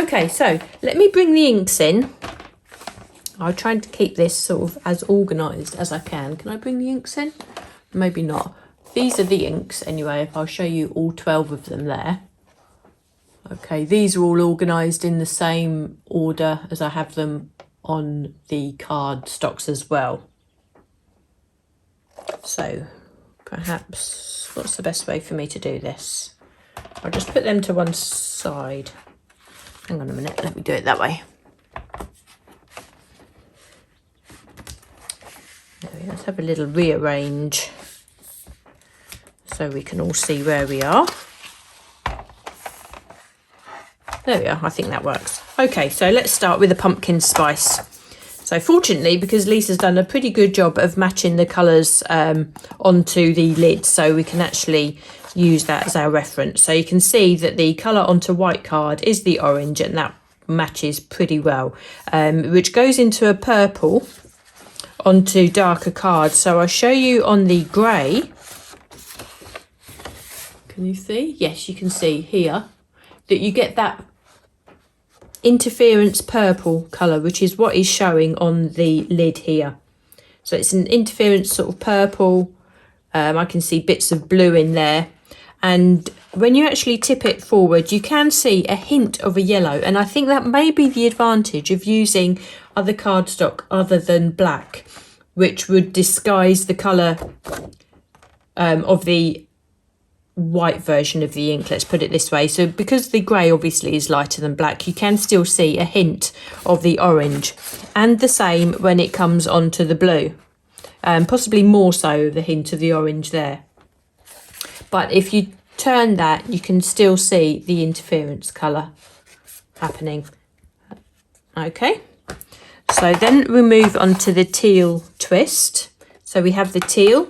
Okay, so let me bring the inks in. I'm trying to keep this sort of as organised as I can. Can I bring the inks in? Maybe not. These are the inks anyway. I'll show you all 12 of them there. Okay, these are all organised in the same order as I have them on the card stocks as well. So perhaps, what's the best way for me to do this? I'll just put them to one side. Hang on a minute, let me do it that way. Let's have a little rearrange so we can all see where we are. There we are, I think that works. Okay, so let's start with the pumpkin spice. So fortunately, because Lisa's done a pretty good job of matching the colours onto the lid, so we can actually use that as our reference. So you can see that the colour onto white card is the orange, and that matches pretty well, which goes into a purple onto darker cards. So I'll show you on the grey. Can you see? Yes, you can see here that you get that interference purple colour, which is what is showing on the lid here. So it's an interference sort of purple. I can see bits of blue in there. And when you actually tip it forward, you can see a hint of a yellow. And I think that may be the advantage of using other cardstock other than black, which would disguise the colour of the white version of the ink, let's put it this way. So because the grey obviously is lighter than black, you can still see a hint of the orange, and the same when it comes onto the blue, possibly more so the hint of the orange there. But if you turn that, you can still see the interference colour happening. Okay, so then we move on to the teal twist. So we have the teal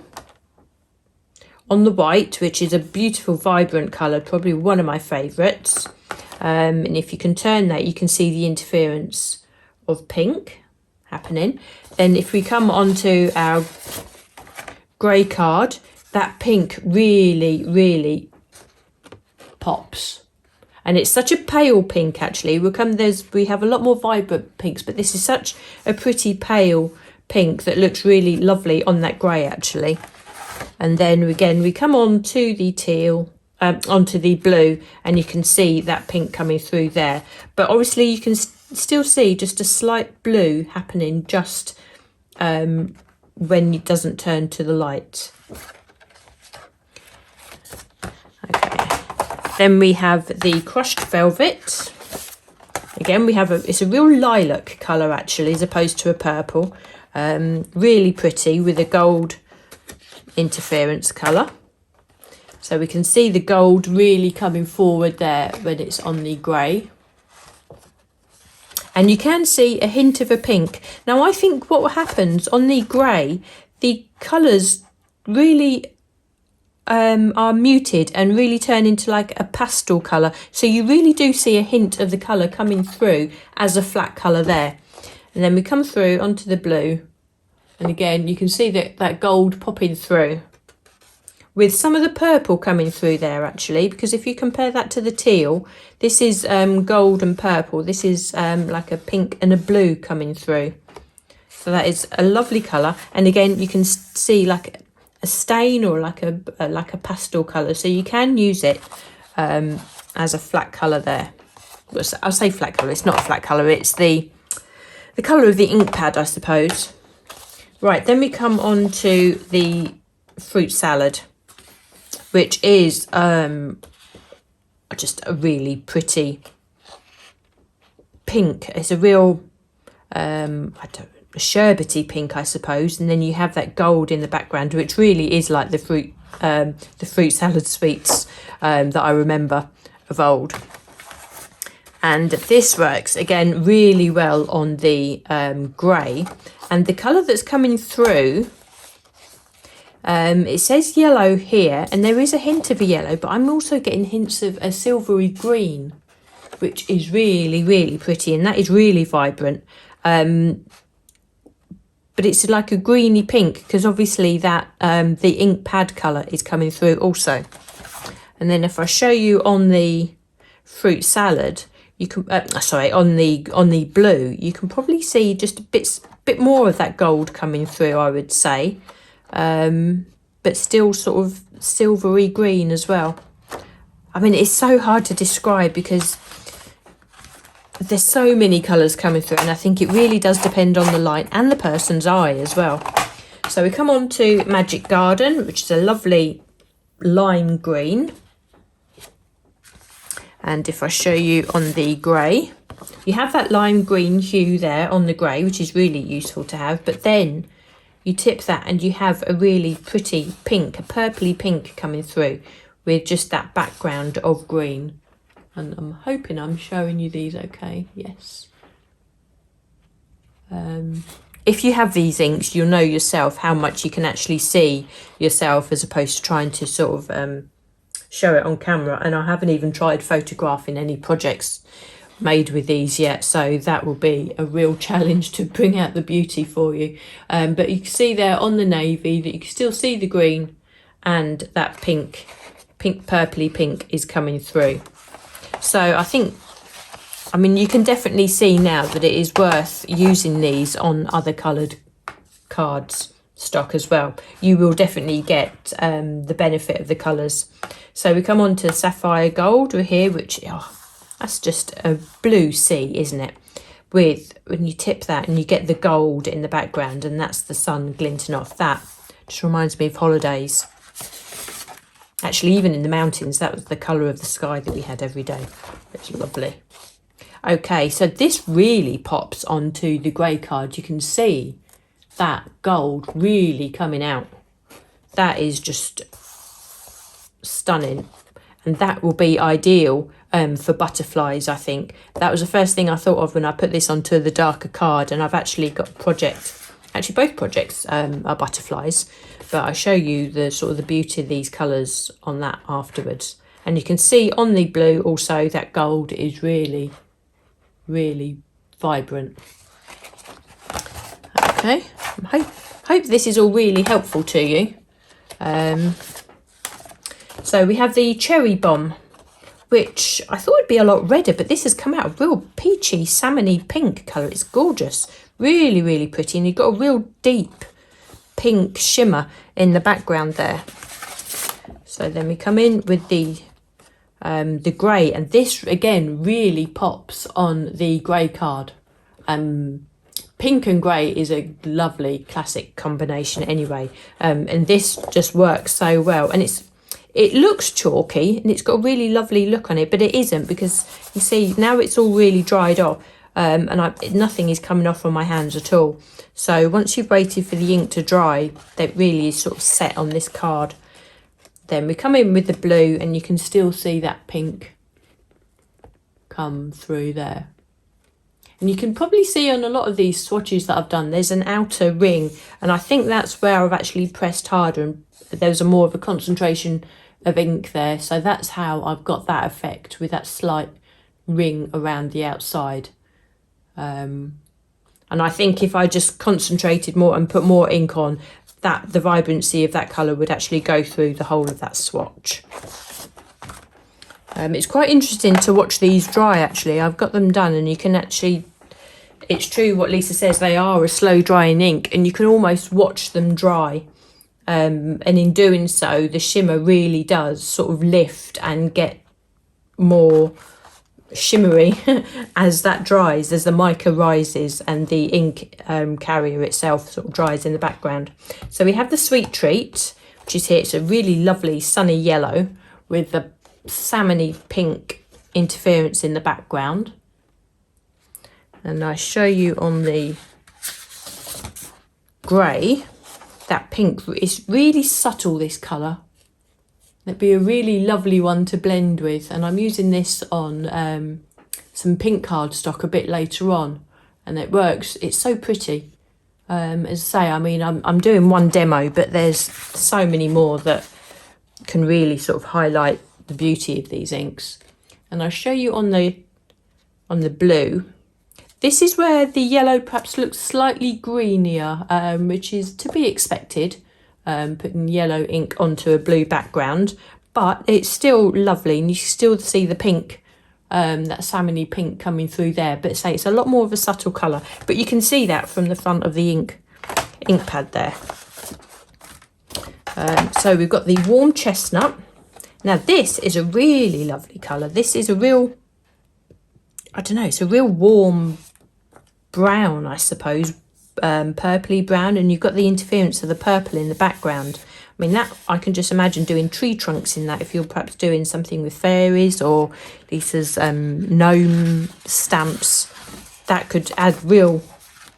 on the white, which is a beautiful vibrant colour, probably one of my favourites. And if you can turn that, you can see the interference of pink happening. Then if we come onto our grey card, that pink really pops. And it's such a pale pink actually. We have a lot more vibrant pinks, but this is such a pretty pale pink that looks really lovely on that grey actually. And then again we come on to the teal, onto the blue, and you can see that pink coming through there. But obviously you can still see just a slight blue happening just when it doesn't turn to the light. Okay, then we have the crushed velvet. Again, we have it's a real lilac colour actually, as opposed to a purple. Really pretty with a gold interference colour. So we can see the gold really coming forward there when it's on the grey. And you can see a hint of a pink. Now I think what happens on the grey, the colours really are muted and really turn into like a pastel colour. So you really do see a hint of the colour coming through as a flat colour there. And then we come through onto the blue. And again, you can see that gold popping through with some of the purple coming through there actually, because if you compare that to the teal, this is gold and purple. This is like a pink and a blue coming through. So that is a lovely colour. And again, you can see like a stain or like a pastel colour. So you can use it as a flat colour there. I'll say flat colour. It's not a flat colour. It's the colour of the ink pad, I suppose. Right, then we come on to the fruit salad, which is just a really pretty pink. It's a real, a sherbety pink, I suppose. And then you have that gold in the background, which really is like the fruit salad sweets that I remember of old. And this works, again, really well on the grey. And the colour that's coming through, it says yellow here, and there is a hint of a yellow, but I'm also getting hints of a silvery green, which is really pretty, and that is really vibrant. But it's like a greeny pink, because obviously that the ink pad colour is coming through also. And then if I show you on the fruit salad, you can sorry, on the blue, you can probably see just a bit more of that gold coming through, I would say, but still sort of silvery green as well. I mean, it's so hard to describe because there's so many colours coming through, and I think it really does depend on the light and the person's eye as well. So we come on to Magic Garden, which is a lovely lime green. And if I show you on the grey, you have that lime green hue there on the grey, which is really useful to have. But then you tip that and you have a really pretty pink, a purpley pink coming through with just that background of green. And I'm hoping I'm showing you these okay. Yes. If you have these inks, you'll know yourself how much you can actually see yourself as opposed to trying to sort of show it on camera. And I haven't even tried photographing any projects made with these yet, so that will be a real challenge to bring out the beauty for you. But you can see there on the navy that you can still see the green, and that pink purpley pink is coming through. So I mean, you can definitely see now that it is worth using these on other coloured cards stock as well. You will definitely get the benefit of the colours. So we come on to Sapphire Gold here, which, that's just a blue sea, isn't it? With, when you tip that and you get the gold in the background, and that's the sun glinting off. That just reminds me of holidays. Actually, even in the mountains, that was the colour of the sky that we had every day. It's lovely. Okay, so this really pops onto the grey card. You can see that gold really coming out. That is just stunning. And that will be ideal for butterflies, I think. That was the first thing I thought of when I put this onto the darker card. And I've actually got a project. Actually, both projects are butterflies. But I show you the sort of the beauty of these colours on that afterwards. And you can see on the blue also that gold is really, really vibrant. Okay, I hope this is all really helpful to you. So we have the Cherry Bomb, which I thought would be a lot redder, but this has come out a real peachy, salmony pink colour. It's gorgeous, really, really pretty, and you've got a real deep pink shimmer in the background there. So then we come in with the grey, and this again really pops on the grey card. Pink and grey is a lovely classic combination anyway, and this just works so well. And it looks chalky and it's got a really lovely look on it, but it isn't, because you see now it's all really dried off, and nothing is coming off on my hands at all. So once you've waited for the ink to dry, that really is sort of set on this card. Then we come in with the blue, and you can still see that pink come through there. And you can probably see on a lot of these swatches that I've done, there's an outer ring, and I think that's where I've actually pressed harder, and there's a more of a concentration of ink there. So that's how I've got that effect with that slight ring around the outside. And I think if I just concentrated more and put more ink on, that the vibrancy of that colour would actually go through the whole of that swatch. It's quite interesting to watch these dry actually. I've got them done, and you can actually, it's true what Lisa says, they are a slow drying ink, and you can almost watch them dry. And in doing so, the shimmer really does sort of lift and get more shimmery as that dries, as the mica rises and the ink carrier itself sort of dries in the background. So we have the Sweet Treat, which is here. It's a really lovely sunny yellow with the salmony pink interference in the background. And I show you on the grey, that pink is really subtle, this colour. It'd be a really lovely one to blend with, and I'm using this on some pink cardstock a bit later on, and it works. It's so pretty. As I say, I mean, I'm doing one demo, but there's so many more that can really sort of highlight the beauty of these inks. And I'll show you on the blue. This is where the yellow perhaps looks slightly greenier, which is to be expected. Putting yellow ink onto a blue background, but it's still lovely, and you still see the pink that salmony pink coming through there, but say it's a lot more of a subtle colour, but you can see that from the front of the ink pad there. So we've got the warm chestnut. Now this is a really lovely colour. This is a real, I don't know, it's a real warm brown, I suppose, purpley brown, and you've got the interference of the purple in the background. I mean, that I can just imagine doing tree trunks in that, if you're perhaps doing something with fairies or Lisa's gnome stamps. That could add real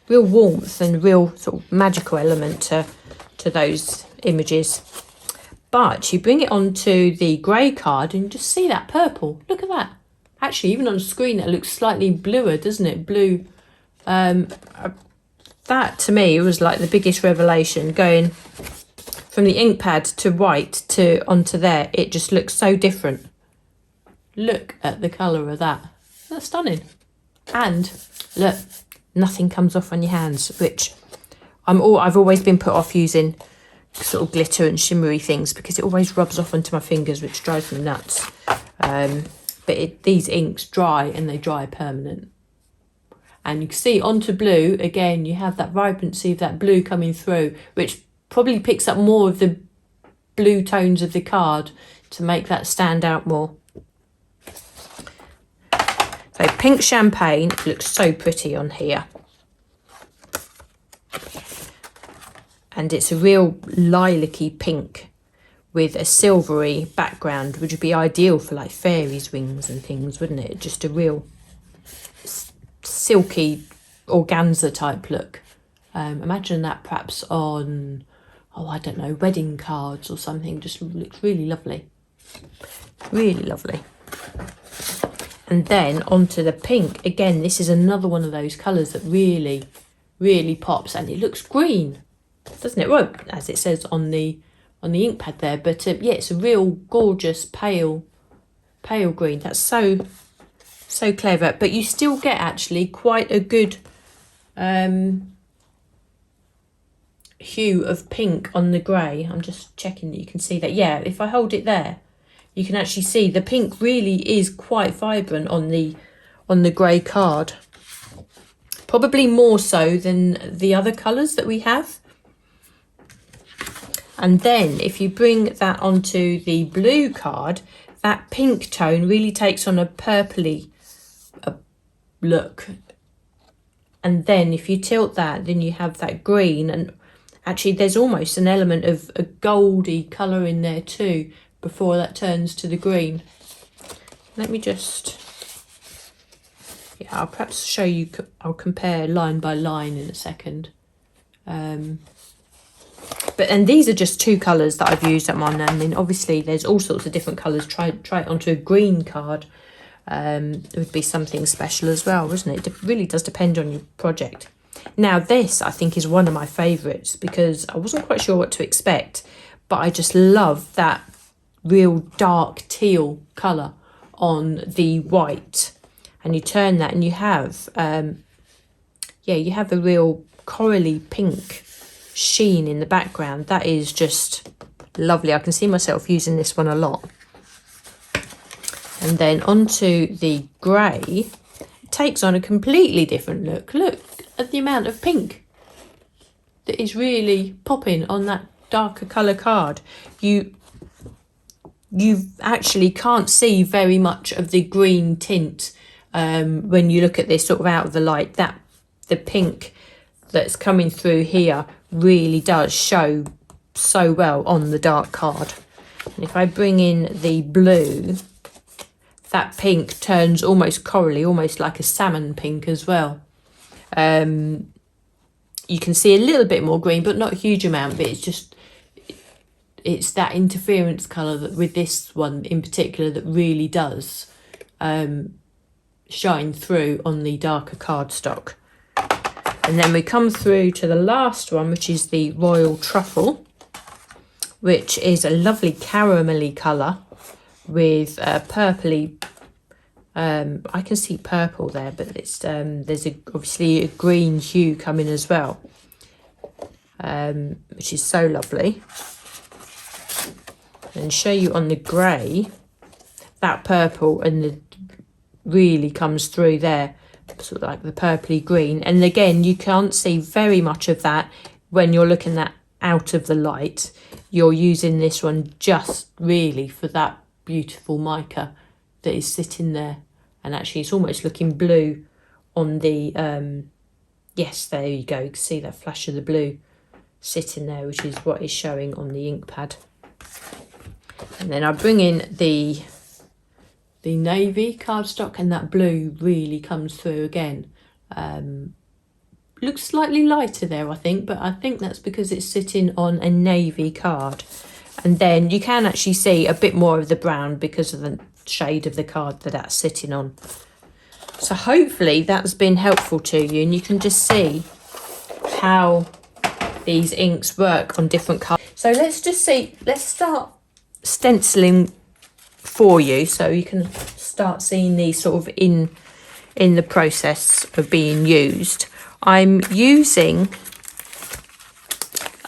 warmth and real sort of magical element to those images. But you bring it onto the grey card and you just see that purple. Look at that. Actually, even on screen, it looks slightly bluer, doesn't it? Blue. That to me was like the biggest revelation, going from the ink pad to white to onto there. It just looks so different. Look at the colour of that. That's stunning. And look, nothing comes off on your hands, which I've always been put off using sort of glitter and shimmery things because it always rubs off onto my fingers, which drives me nuts. But these inks dry, and they dry permanent. And you can see onto blue, again, you have that vibrancy of that blue coming through, which probably picks up more of the blue tones of the card to make that stand out more. So pink champagne looks so pretty on here. And it's a real lilac-y pink with a silvery background, which would be ideal for like fairies' wings and things, wouldn't it? Just a real silky organza type look. Imagine that perhaps on, oh, I don't know, wedding cards or something. Just looks really lovely. Really lovely. And then onto the pink. Again, this is another one of those colours that really, really pops, and it looks green, doesn't it? Well, as it says on the ink pad there, but yeah, it's a real gorgeous pale green. That's so clever, but you still get actually quite a good hue of pink on the grey. I'm just checking that you can see that. Yeah, if I hold it there, you can actually see the pink really is quite vibrant on the grey card. Probably more so than the other colours that we have. And then if you bring that onto the blue card, that pink tone really takes on a purpley look. And then if you tilt that, then you have that green, and actually there's almost an element of a goldy colour in there too before that turns to the green. Let me just, yeah, I'll perhaps show you, I'll compare line by line in a second. And these are just two colours that I've used at mine, and then obviously there's all sorts of different colours. Try it onto a green card. It would be something special as well, wouldn't it? It really does depend on your project. Now this, I think, is one of my favourites because I wasn't quite sure what to expect, but I just love that real dark teal colour on the white. And you turn that and you have, yeah, you have a real corally pink sheen in the background. That is just lovely. I can see myself using this one a lot. And then onto the grey, it takes on a completely different look. Look at the amount of pink that is really popping on that darker colour card. You actually can't see very much of the green tint when you look at this sort of out of the light. That the pink that's coming through here really does show so well on the dark card. And if I bring in the blue, that pink turns almost corally, almost like a salmon pink as well. You can see a little bit more green, but not a huge amount, but it's that interference colour that with this one in particular that really does shine through on the darker cardstock. And then we come through to the last one, which is the Royal Truffle, which is a lovely caramelly colour with purpley, I can see purple there, but it's there's obviously a green hue coming as well, which is so lovely. And show you on the grey, that purple and the really comes through there, sort of like the purpley green. And again, you can't see very much of that when you're looking at out of the light. You're using this one just really for that beautiful mica that is sitting there. And actually it's almost looking blue on the yes, there you go, you can see that flash of the blue sitting there, which is what is showing on the ink pad. And then I bring in the navy cardstock, and that blue really comes through again. Looks slightly lighter there, I think, but I think that's because it's sitting on a navy card. And then you can actually see a bit more of the brown because of the shade of the card that that's sitting on. So hopefully that's been helpful to you, and you can just see how these inks work on different cards. So let's start stenciling for you, so you can start seeing these sort of in the process of being used. I'm using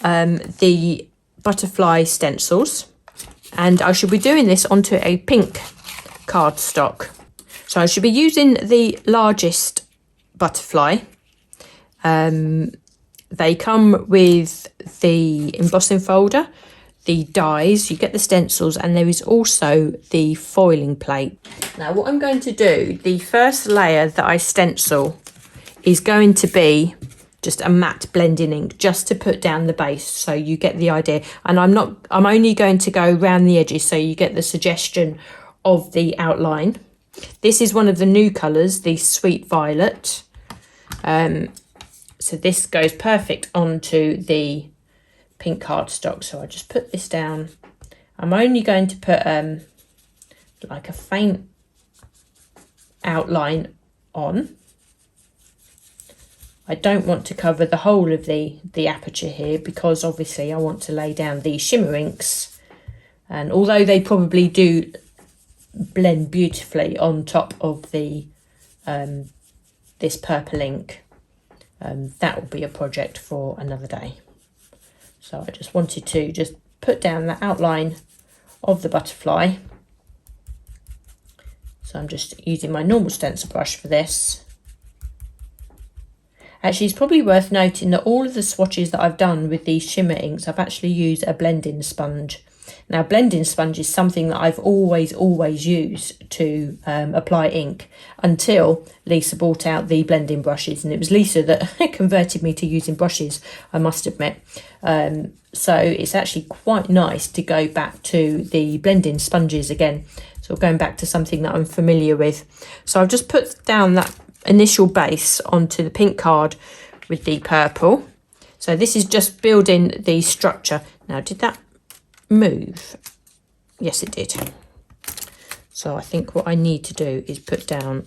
the butterfly stencils, and I should be doing this onto a pink cardstock. So I should be using the largest butterfly. They come with the embossing folder, the dies, you get the stencils, and there is also the foiling plate. Now what I'm going to do, the first layer that I stencil is going to be just a matte blending ink, just to put down the base, so you get the idea. And I'm only going to go around the edges so you get the suggestion of the outline. This is one of the new colours, the Sweet Violet. So this goes perfect onto the pink cardstock. So I just put this down. I'm only going to put like a faint outline on. I don't want to cover the whole of the aperture here, because obviously I want to lay down the shimmer inks. And although they probably do blend beautifully on top of the this purple ink, that will be a project for another day. So I just wanted to just put down the outline of the butterfly. So I'm just using my normal stencil brush for this. Actually, it's probably worth noting that all of the swatches that I've done with these shimmer inks, I've actually used a blending sponge. Now, blending sponge is something that I've always used to apply ink, until Lisa brought out the blending brushes, and it was Lisa that converted me to using brushes, I must admit. So it's actually quite nice to go back to the blending sponges again. So going back to something that I'm familiar with. So I've just put down that initial base onto the pink card with the purple. So this is just building the structure. Now, did that move? Yes, it did. So I think what I need to do is put down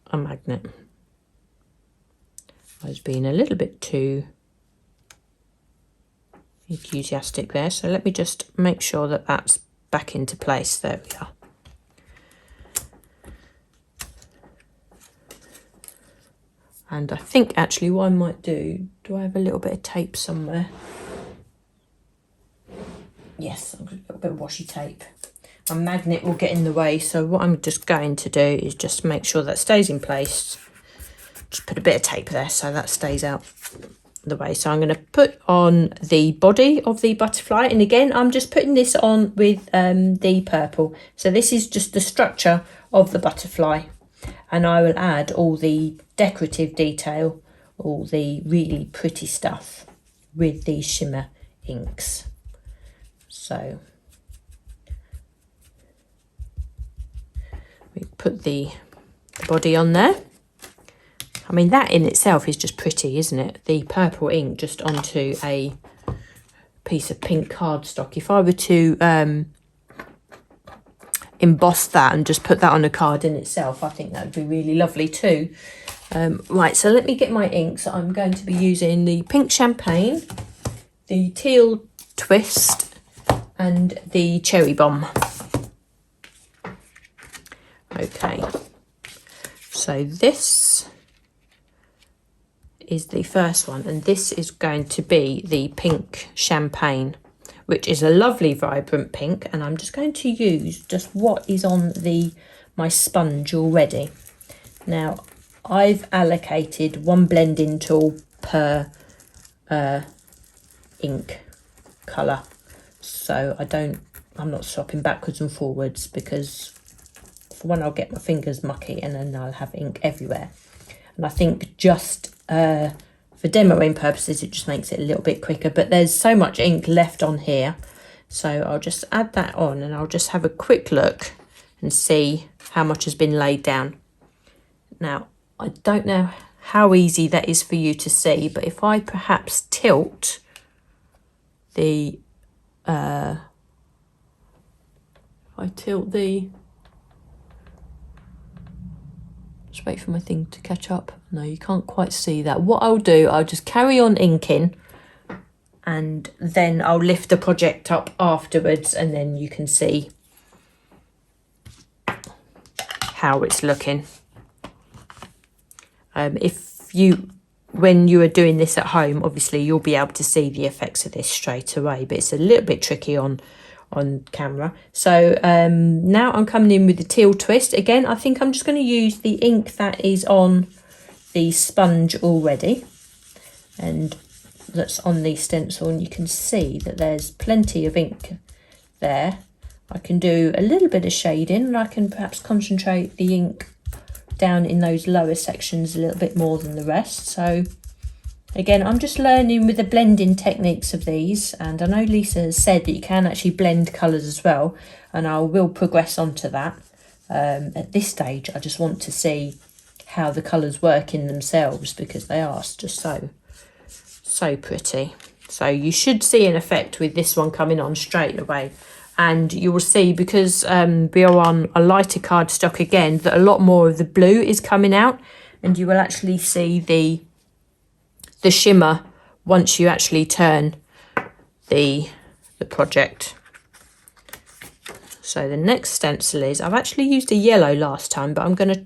a magnet. I was being a little bit too enthusiastic there, so let me just make sure that that's back into place. There we are. And I think actually what I might do I have a little bit of tape somewhere? Yes, a little bit of washi tape. My magnet will get in the way, so what I'm just going to do is just make sure that stays in place. Just put a bit of tape there so that stays out the way. So I'm going to put on the body of the butterfly, and again I'm just putting this on with the purple. So this is just the structure of the butterfly, and I will add all the decorative detail, all the really pretty stuff with these shimmer inks. So we put the body on there. I mean, that in itself is just pretty, isn't it? The purple ink just onto a piece of pink cardstock. If I were to emboss that and just put that on a card in itself, I think that would be really lovely too. Right, so let me get my inks. I'm going to be using the pink champagne, the teal twist, and the cherry bomb. Okay, so this is the first one, and this is going to be the pink champagne, which is a lovely vibrant pink, and I'm just going to use just what is on my sponge already. Now I've allocated one blending tool per ink colour, so I'm not swapping backwards and forwards, because for one I'll get my fingers mucky and then I'll have ink everywhere, and I think just for demoing purposes it just makes it a little bit quicker. But there's so much ink left on here, so I'll just add that on and I'll just have a quick look and see how much has been laid down. Now I don't know how easy that is for you to see, but if I perhaps tilt the just wait for my thing to catch up. No, you can't quite see that. What I'll do, I'll just carry on inking and then I'll lift the project up afterwards and then you can see how it's looking. When you are doing this at home, obviously you'll be able to see the effects of this straight away, but it's a little bit tricky on camera. So now I'm coming in with the teal twist. Again, I think I'm just going to use the ink that is on the sponge already, and that's on the stencil, and you can see that there's plenty of ink there. I can do a little bit of shading, and I can perhaps concentrate the ink down in those lower sections a little bit more than the rest. So again, I'm just learning with the blending techniques of these, and I know Lisa has said that you can actually blend colours as well, and I will progress onto that. At this stage I just want to see how the colours work in themselves, because they are just so pretty. So you should see an effect with this one coming on straight away. And you will see, because we are on a lighter cardstock again, that a lot more of the blue is coming out, and you will actually see the shimmer once you actually turn the project. So the next stencil is, I've actually used a yellow last time, but I'm going to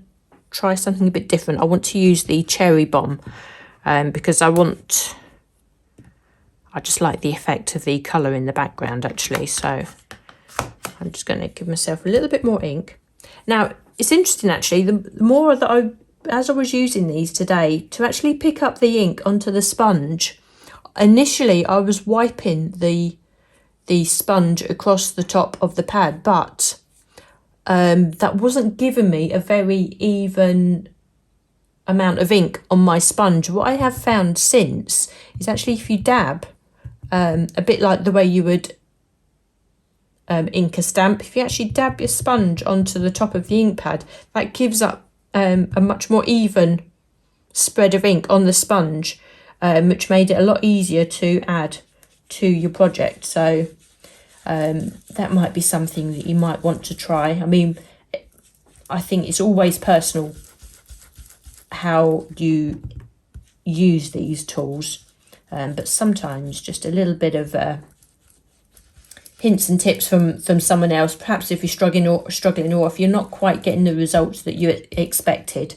try something a bit different. I want to use the cherry bomb because I just like the effect of the colour in the background actually. So I'm just going to give myself a little bit more ink. Now it's interesting actually, the more that as I was using these today, to actually pick up the ink onto the sponge, initially I was wiping the sponge across the top of the pad, but that wasn't giving me a very even amount of ink on my sponge. What I have found since is actually if you dab, a bit like the way you would ink a stamp, if you actually dab your sponge onto the top of the ink pad, that gives up a much more even spread of ink on the sponge, which made it a lot easier to add to your project. So that might be something that you might want to try. I mean, I think it's always personal how you use these tools, but sometimes just a little bit of hints and tips from someone else, perhaps if you're struggling or if you're not quite getting the results that you expected,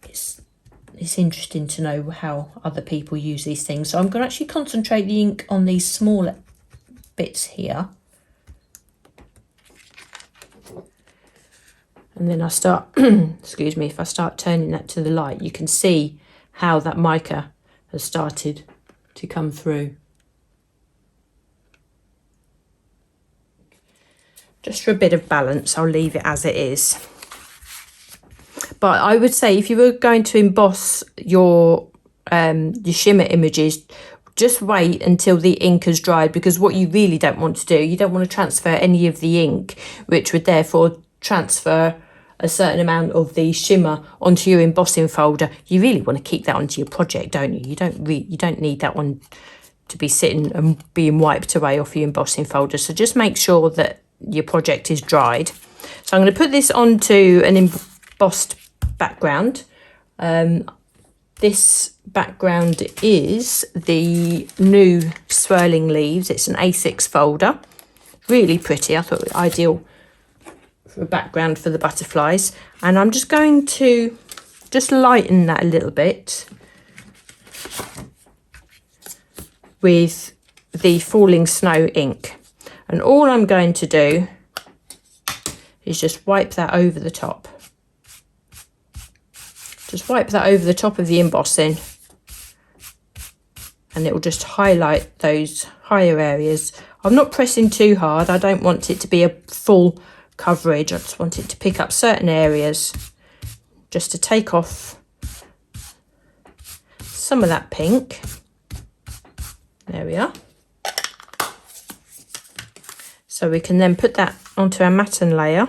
it's interesting to know how other people use these things. So I'm going to actually concentrate the ink on these smaller bits here, and then I start excuse me, if I start turning that to the light, you can see how that mica has started to come through. Just for a bit of balance, I'll leave it as it is. But I would say if you were going to emboss your shimmer images, just wait until the ink has dried, because what you really don't want to do, you don't want to transfer any of the ink, which would therefore transfer a certain amount of the shimmer onto your embossing folder. You really want to keep that onto your project, don't you? You don't need that one to be sitting and being wiped away off your embossing folder. So just make sure that your project is dried. So I'm going to put this onto an embossed background. This background is the new Swirling Leaves. It's an A6 folder, really pretty. I thought it was ideal for a background for the butterflies, and I'm just going to lighten that a little bit with the Falling Snow ink. And all I'm going to do is just wipe that over the top. Just wipe that over the top of the embossing, and it will just highlight those higher areas. I'm not pressing too hard. I don't want it to be a full coverage. I just want it to pick up certain areas, just to take off some of that pink. There we are. So we can then put that onto our matten layer.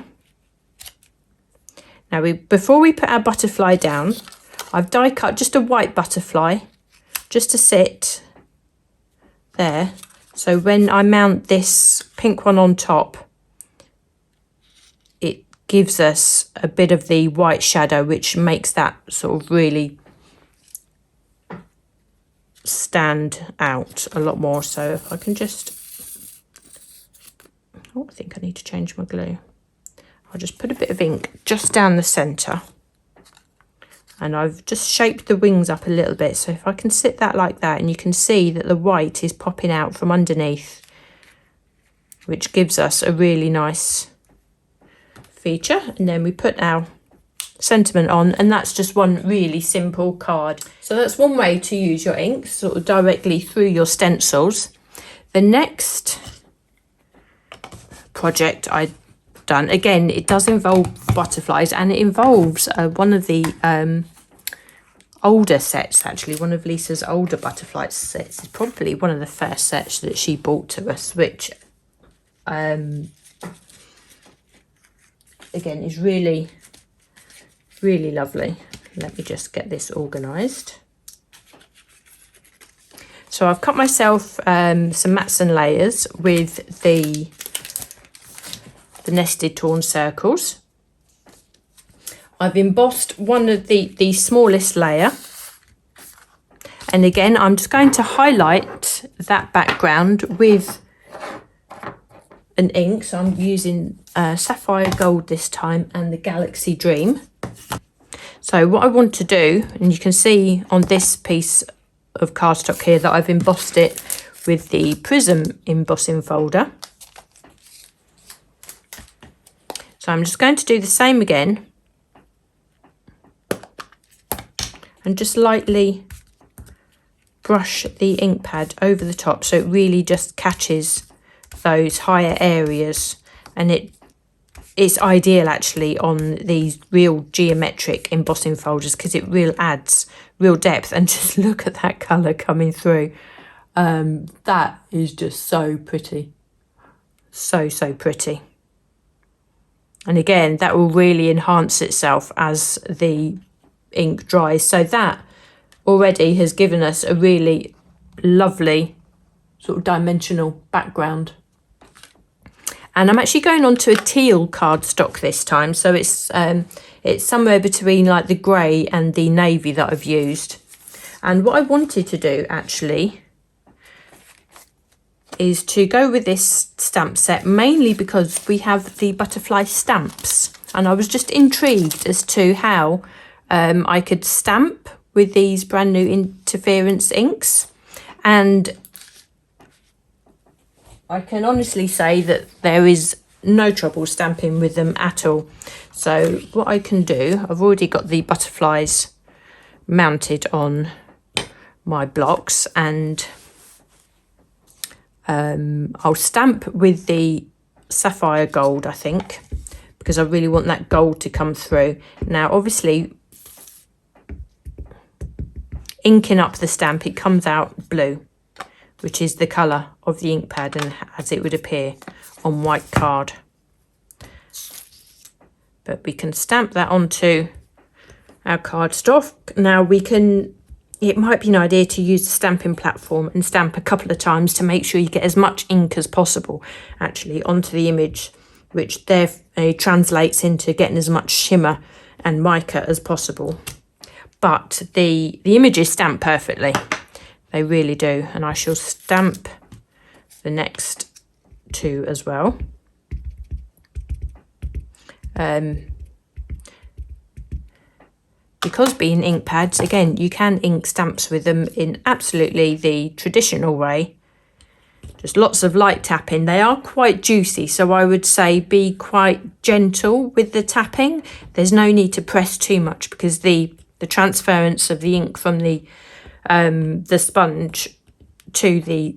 Now, before we put our butterfly down, I've die cut just a white butterfly, just to sit there. So when I mount this pink one on top, it gives us a bit of the white shadow, which makes that sort of really stand out a lot more. So if I can just, oh, I think I need to change my glue. I'll just put a bit of ink just down the centre, and I've just shaped the wings up a little bit. So if I can sit that like that, and you can see that the white is popping out from underneath, which gives us a really nice feature. And then we put our sentiment on, and that's just one really simple card. So that's one way to use your inks, sort of directly through your stencils. The next project I've done, again, it does involve butterflies, and it involves one of the older sets, actually, one of Lisa's older butterfly sets. It's probably one of the first sets that she brought to us, which again is really, really lovely. Let me just get this organised. So I've cut myself some matten layers with the nested torn circles. I've embossed one of the smallest layer, and again I'm just going to highlight that background with an ink. So I'm using Sapphire Gold this time, and the Galaxy Dream. So what I want to do, and you can see on this piece of cardstock here that I've embossed it with the Prism embossing folder. So I'm just going to do the same again, and just lightly brush the ink pad over the top, so it really just catches those higher areas. And it's ideal actually on these real geometric embossing folders, because it really adds real depth. And just look at that colour coming through. That is just so pretty. So pretty. And again, that will really enhance itself as the ink dries. So that already has given us a really lovely sort of dimensional background. And I'm actually going on to a teal cardstock this time. So it's somewhere between like the grey and the navy that I've used. And what I wanted to do actually is to go with this stamp set, mainly because we have the butterfly stamps, and I was just intrigued as to how I could stamp with these brand new Interference inks. And I can honestly say that there is no trouble stamping with them at all. So what I can do, I've already got the butterflies mounted on my blocks, and I'll stamp with the Sapphire Gold, I think, because I really want that gold to come through. Now, obviously, inking up the stamp, it comes out blue, which is the colour of the ink pad and as it would appear on white card. But we can stamp that onto our cardstock. Now we can, it might be an idea to use the stamping platform and stamp a couple of times to make sure you get as much ink as possible actually onto the image, which there translates into getting as much shimmer and mica as possible. But the images stamp perfectly. They really do. And I shall stamp the next two as well. Because being ink pads, again, you can ink stamps with them in absolutely the traditional way. Just lots of light tapping. They are quite juicy, so I would say be quite gentle with the tapping. There's no need to press too much because the the transference of the ink from the sponge to the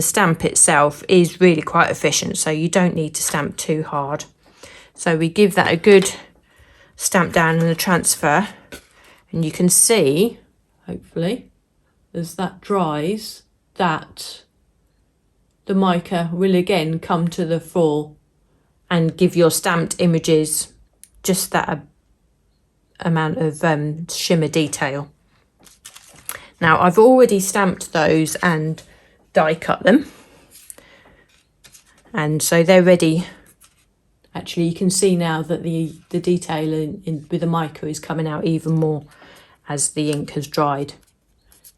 stamp itself is really quite efficient, so you don't need to stamp too hard. So we give that a good stamp down in the transfer, and you can see, hopefully, as that dries, that the mica will again come to the fore and give your stamped images just that amount of shimmer detail. Now I've already stamped those and die cut them, and so they're ready. Actually, you can see now that the detail with the mica is coming out even more as the ink has dried.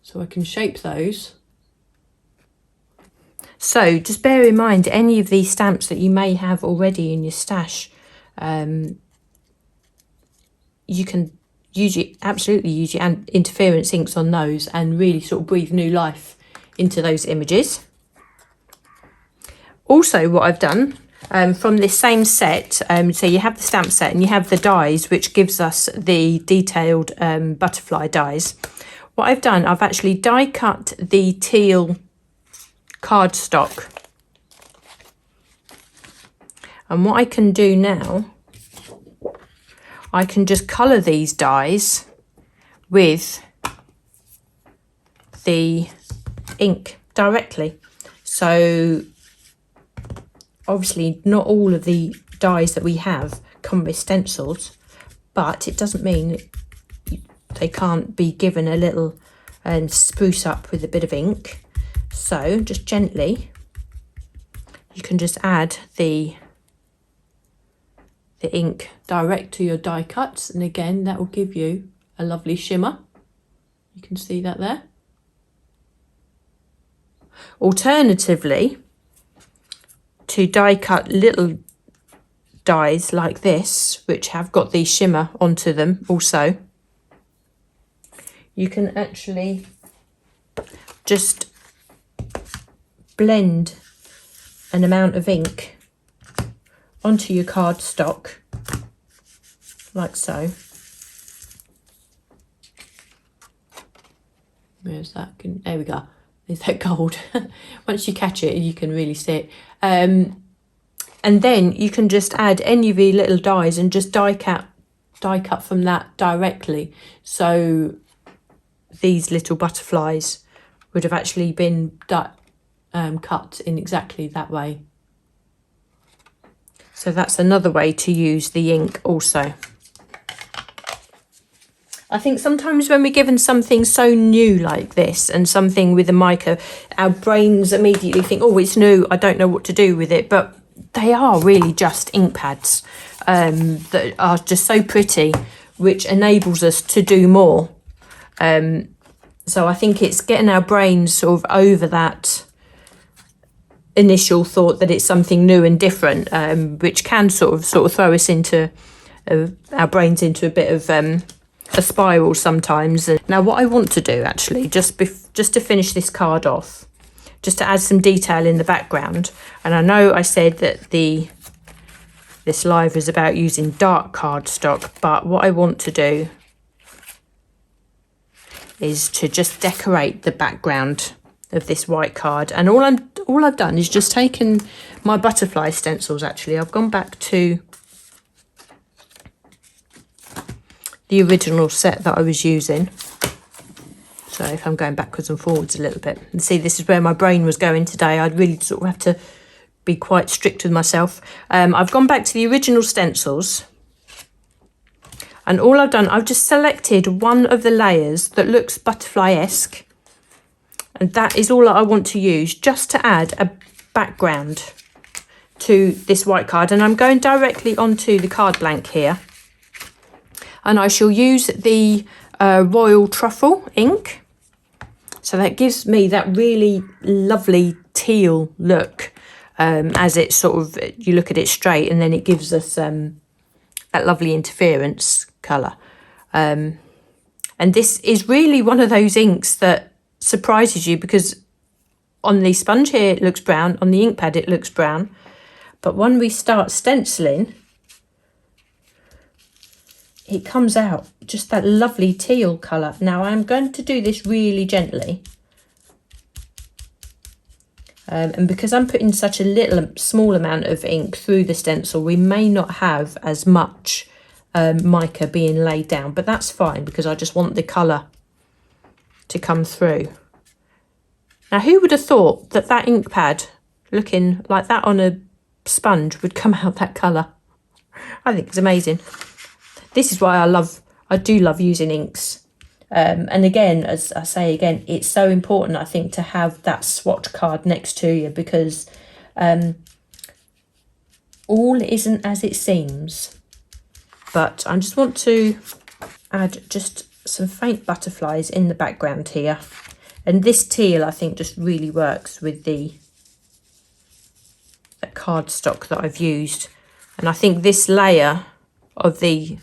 So I can shape those. So just bear in mind, any of these stamps that you may have already in your stash, you can absolutely use your interference inks on those and really sort of breathe new life into those images. Also, what I've done from this same set, so you have the stamp set and you have the dies, which gives us the detailed butterfly dies. What I've done, I've actually die cut the teal cardstock, and what I can do now, I can just colour these dies with the ink directly. So obviously not all of the dies that we have come with stencils, but it doesn't mean they can't be given a little spruce up with a bit of ink. So just gently, you can just add the ink direct to your die cuts, and again that will give you a lovely shimmer. You can see that there. Alternatively, to die cut little dies like this, which have got the shimmer onto them also, you can actually just blend an amount of ink onto your cardstock like so. Where's that? There we go. There's that gold. Once you catch it, you can really see it. And then you can just add any of your little dies and just die cut from that directly. So these little butterflies would have actually been cut in exactly that way. So that's another way to use the ink also. I think sometimes when we're given something so new like this and something with a mica, our brains immediately think, oh, it's new, I don't know what to do with it. But they are really just ink pads that are just so pretty, which enables us to do more. So I think it's getting our brains sort of over that initial thought that it's something new and different, which can sort of throw us into our brains into a bit of a spiral sometimes. Now what I want to do actually, just to finish this card off, just to add some detail in the background, and I know I said that this live is about using dark cardstock, but what I want to do is to just decorate the background of this white card. And all I've done is just taken my butterfly stencils. Actually, I've gone back to the original set that I was using. So if I'm going backwards and forwards a little bit, and see, this is where my brain was going today. I'd really sort of have to be quite strict with myself. I've gone back to the original stencils, and all I've done, I've just selected one of the layers that looks butterfly-esque, and that is all that I want to use, just to add a background to this white card. And I'm going directly onto the card blank here, and I shall use the Royal Truffle ink. So that gives me that really lovely teal look, as it sort of, you look at it straight, and then it gives us that lovely interference colour. And this is really one of those inks that surprises you, because on the sponge here it looks brown, on the ink pad it looks brown, but when we start stenciling, it comes out just that lovely teal colour. Now I'm going to do this really gently. And because I'm putting such a small amount of ink through the stencil, we may not have as much mica being laid down, but that's fine because I just want the colour to come through. Now, who would have thought that that ink pad looking like that on a sponge would come out that colour? I think it's amazing. This is why I do love using inks. And again, as I say again, it's so important, I think, to have that swatch card next to you, because all isn't as it seems. But I just want to add just some faint butterflies in the background here. And this teal, I think, just really works with the cardstock that I've used. And I think this layer of the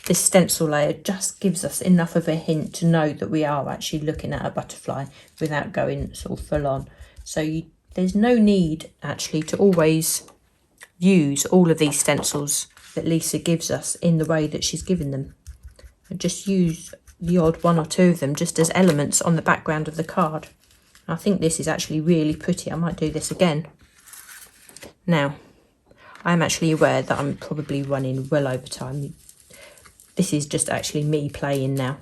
this stencil layer just gives us enough of a hint to know that we are actually looking at a butterfly without going sort of full on. So there's no need actually to always use all of these stencils that Lisa gives us in the way that she's given them. And just use the odd one or two of them just as elements on the background of the card. I think this is actually really pretty. I might do this again. Now, I'm actually aware that I'm probably running well over time. This is just actually me playing now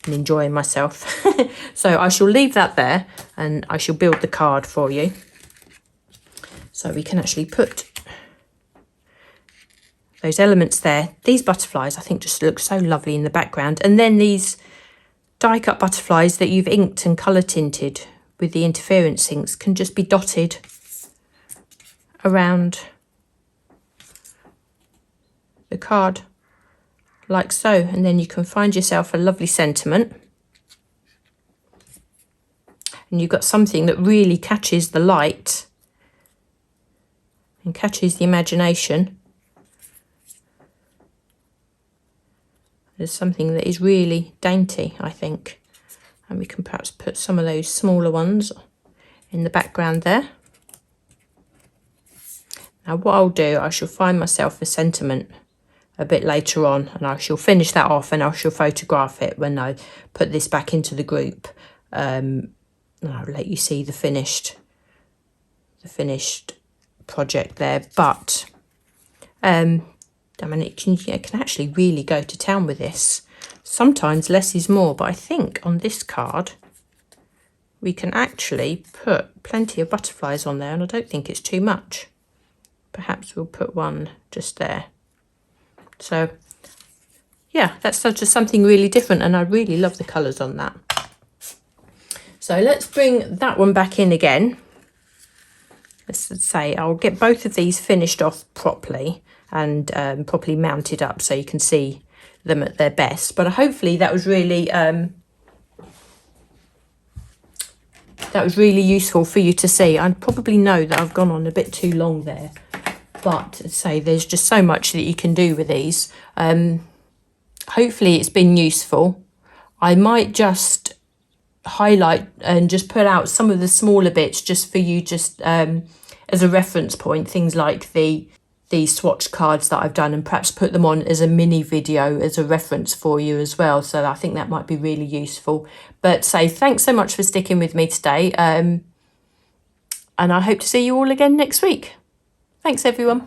and enjoying myself. So I shall leave that there and I shall build the card for you. So we can actually put those elements there. These butterflies, I think, just look so lovely in the background. And then these die cut butterflies that you've inked and colour tinted with the interference inks can just be dotted around the card like so, and then you can find yourself a lovely sentiment, and you've got something that really catches the light and catches the imagination. There's something that is really dainty, I think, and we can perhaps put some of those smaller ones in the background there. Now what I'll do, I shall find myself a sentiment a bit later on, and I shall finish that off and I shall photograph it when I put this back into the group. And I'll let you see the finished project there. But I mean, it can actually really go to town with this. Sometimes less is more, but I think on this card we can actually put plenty of butterflies on there, and I don't think it's too much. Perhaps we'll put one just there. So yeah, that's just something really different, and I really love the colours on that. So let's bring that one back in again. Let's say I'll get both of these finished off properly and properly mounted up so you can see them at their best. But hopefully that was really useful for you to see. I probably know that I've gone on a bit too long there, but say there's just so much that you can do with these. Hopefully it's been useful. I might just highlight and just pull out some of the smaller bits just for you, just as a reference point, things like these swatch cards that I've done, and perhaps put them on as a mini video as a reference for you as well. So I think that might be really useful. But say thanks so much for sticking with me today, and I hope to see you all again next week. Thanks everyone.